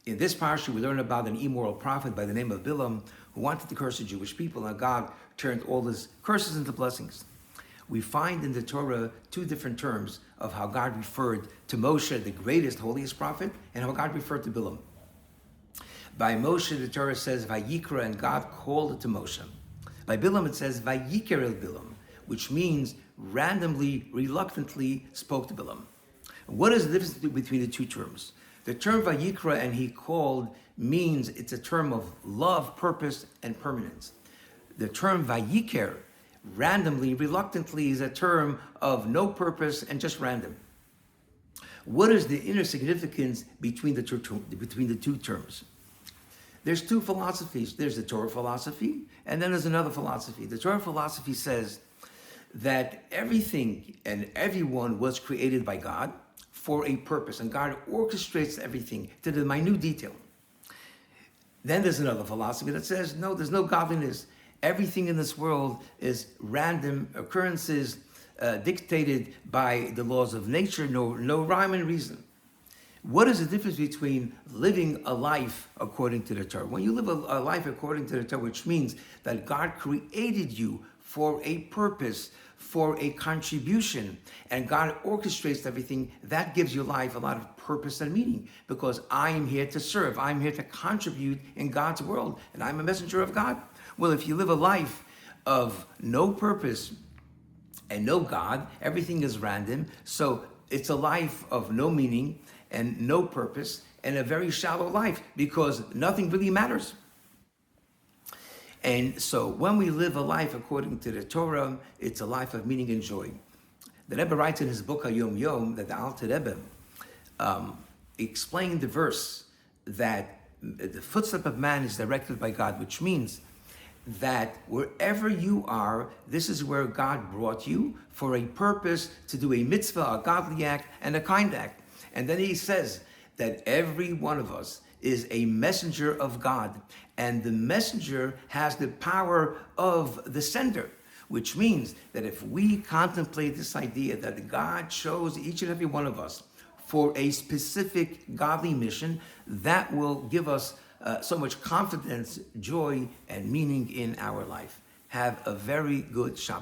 In this parsha, we learn about an immoral prophet by the name of Bilam who wanted to curse the Jewish people, and God turned all his curses into blessings. We find in the Torah two different terms of how God referred to Moshe, the greatest, holiest prophet, and how God referred to Bilam. By Moshe, the Torah says, Vayikra, and God called it to Moshe. By Bilam, it says, Vayiker el Bilam, which means randomly, reluctantly spoke to Bilam. What is the difference between the two terms? The term Vayikra and he called means it's a term of love, purpose, and permanence. The term Vayiker, randomly, reluctantly, is a term of no purpose and just random. What is the inner significance between the two terms? There's two philosophies. There's the Torah philosophy, and then there's another philosophy. The Torah philosophy says that everything and everyone was created by God for a purpose, and God orchestrates everything to the minute detail. Then there's another philosophy that says, no, there's no godliness. Everything in this world is random occurrences dictated by the laws of nature, no rhyme and reason. What is the difference between living a life according to the Torah? When you live a life according to the Torah, which means that God created you for a purpose, for a contribution, and God orchestrates everything, that gives your life a lot of purpose and meaning, because I am here to serve, I'm here to contribute in God's world, and I'm a messenger of God. Well, if you live a life of no purpose and no God, everything is random, so it's a life of no meaning and no purpose, and a very shallow life, because nothing really matters. And so when we live a life according to the Torah, it's a life of meaning and joy. The Rebbe writes in his book, Hayom Yom, that the Alter Rebbe explained the verse that the footstep of man is directed by God, which means that wherever you are, this is where God brought you for a purpose, to do a mitzvah, a godly act, and a kind act. And then he says that every one of us is a messenger of God, and the messenger has the power of the sender, which means that if we contemplate this idea that God chose each and every one of us for a specific godly mission, that will give us so much confidence, joy, and meaning in our life. Have a very good Shabbat.